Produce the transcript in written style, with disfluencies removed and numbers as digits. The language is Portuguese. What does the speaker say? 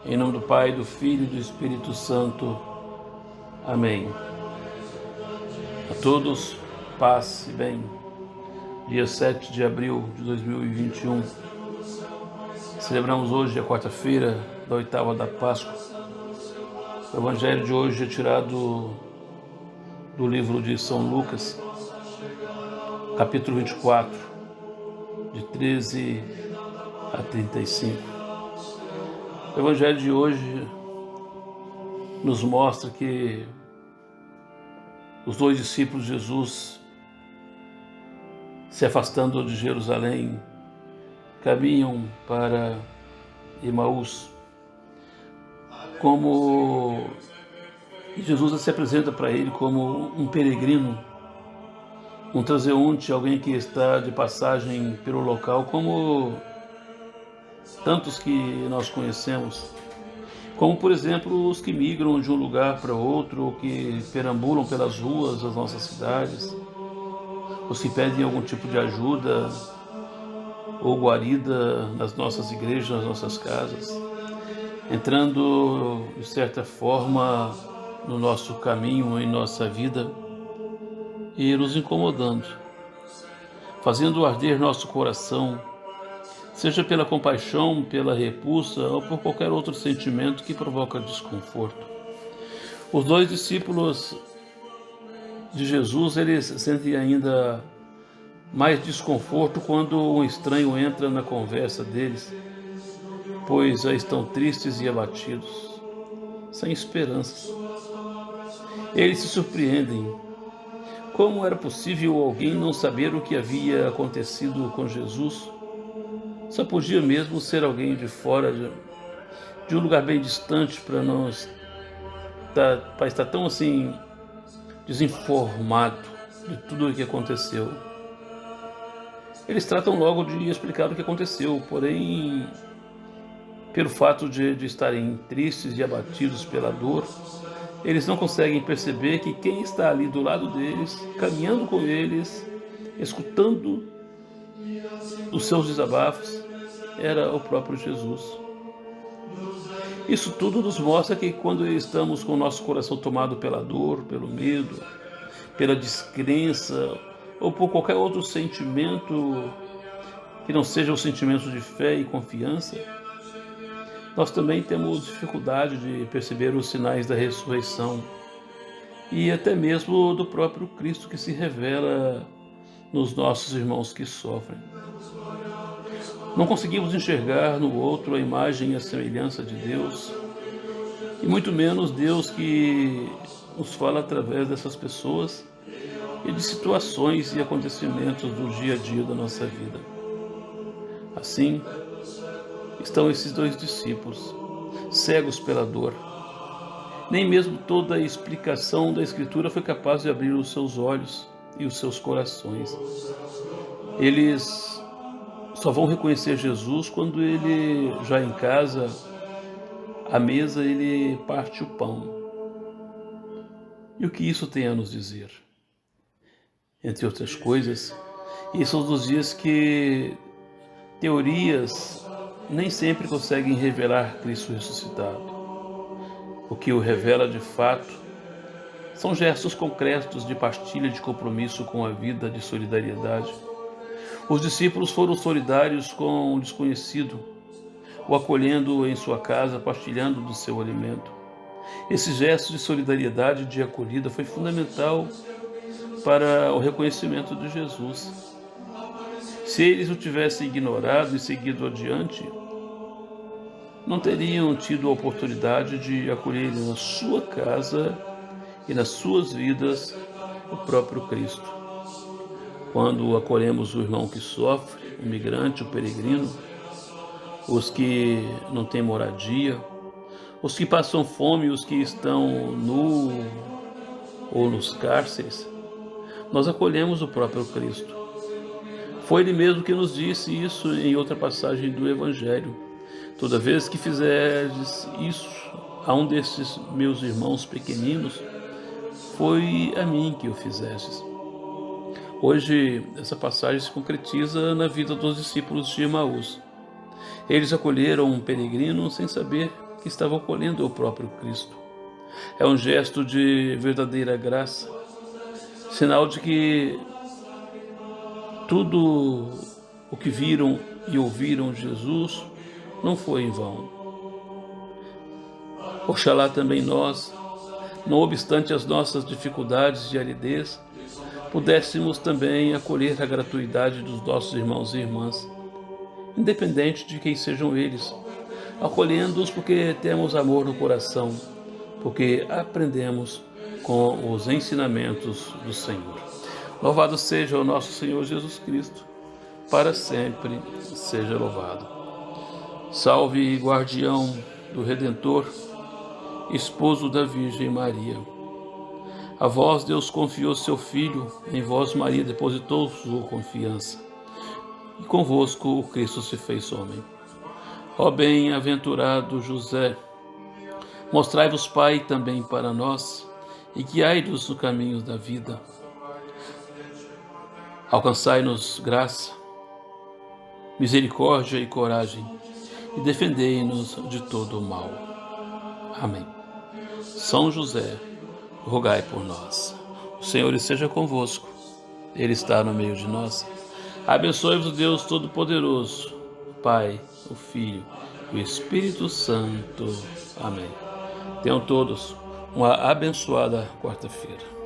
Em nome do Pai, do Filho e do Espírito Santo. Amém. A todos, paz e bem. Dia 7 de abril de 2021. Celebramos hoje a quarta-feira da oitava da Páscoa. O Evangelho de hoje é tirado do livro de São Lucas, capítulo 24, de 13 a 35. O Evangelho de hoje nos mostra que os dois discípulos de Jesus, se afastando de Jerusalém, caminham para Emaús. Como Jesus se apresenta para ele como um peregrino, um transeunte, alguém que está de passagem pelo local, como tantos que nós conhecemos, como por exemplo os que migram de um lugar para outro, ou que perambulam pelas ruas das nossas cidades, os que pedem algum tipo de ajuda ou guarida nas nossas igrejas, nas nossas casas, entrando de certa forma no nosso caminho, em nossa vida, e nos incomodando, fazendo arder nosso coração, seja pela compaixão, pela repulsa ou por qualquer outro sentimento que provoca desconforto. Os dois discípulos de Jesus, eles sentem ainda mais desconforto quando um estranho entra na conversa deles, pois já estão tristes e abatidos, sem esperança. Eles se surpreendem. Como era possível alguém não saber o que havia acontecido com Jesus? Só podia mesmo ser alguém de fora, de um lugar bem distante, para estar tão assim desinformado de tudo o que aconteceu. Eles tratam logo de explicar o que aconteceu, porém, pelo fato de estarem tristes e abatidos pela dor, eles não conseguem perceber que quem está ali do lado deles, caminhando com eles, escutando os seus desabafos, era o próprio Jesus. Isso tudo nos mostra que quando estamos com o nosso coração tomado pela dor, pelo medo, pela descrença ou por qualquer outro sentimento que não seja o sentimento de fé e confiança, nós também temos dificuldade de perceber os sinais da ressurreição e até mesmo do próprio Cristo que se revela nos nossos irmãos que sofrem. Não conseguimos enxergar no outro a imagem e a semelhança de Deus, e muito menos Deus que nos fala através dessas pessoas e de situações e acontecimentos do dia a dia da nossa vida. Assim, estão esses dois discípulos, cegos pela dor. Nem mesmo toda a explicação da Escritura foi capaz de abrir os seus olhos e os seus corações. Eles só vão reconhecer Jesus quando ele, já em casa, à mesa, ele parte o pão. E o que isso tem a nos dizer? Entre outras coisas, esses são dos dias que teorias nem sempre conseguem revelar Cristo ressuscitado. O que o revela de fato são gestos concretos de partilha, de compromisso com a vida, de solidariedade. Os discípulos foram solidários com o desconhecido, o acolhendo em sua casa, partilhando do seu alimento. Esse gesto de solidariedade, de acolhida, foi fundamental para o reconhecimento de Jesus. Se eles o tivessem ignorado e seguido adiante, não teriam tido a oportunidade de acolher na sua casa e nas suas vidas o próprio Cristo. Quando acolhemos o irmão que sofre, o migrante, o peregrino, os que não têm moradia, os que passam fome, os que estão nu ou nos cárceres, nós acolhemos o próprio Cristo. Foi Ele mesmo que nos disse isso em outra passagem do Evangelho. Toda vez que fizerdes isso a um desses meus irmãos pequeninos, foi a mim que o fizestes. Hoje, essa passagem se concretiza na vida dos discípulos de Emaús. Eles acolheram um peregrino sem saber que estavam colhendo o próprio Cristo. É um gesto de verdadeira graça, sinal de que tudo o que viram e ouviram Jesus não foi em vão. Oxalá também nós, não obstante as nossas dificuldades de aridez, pudéssemos também acolher a gratuidade dos nossos irmãos e irmãs, independente de quem sejam eles, acolhendo-os porque temos amor no coração, porque aprendemos com os ensinamentos do Senhor. Louvado seja o nosso Senhor Jesus Cristo, para sempre seja louvado. Salve, guardião do Redentor, esposo da Virgem Maria. A vós Deus confiou seu Filho, em vós Maria depositou sua confiança, e convosco o Cristo se fez homem. Ó bem-aventurado José, mostrai-vos Pai também para nós, e guiai-nos no caminho da vida. Alcançai-nos graça, misericórdia e coragem, e defendei-nos de todo o mal. Amém. São José, rogai por nós. O Senhor esteja convosco, Ele está no meio de nós. Abençoe-vos Deus Todo-Poderoso, Pai, o Filho e o Espírito Santo. Amém. Tenham todos uma abençoada quarta-feira.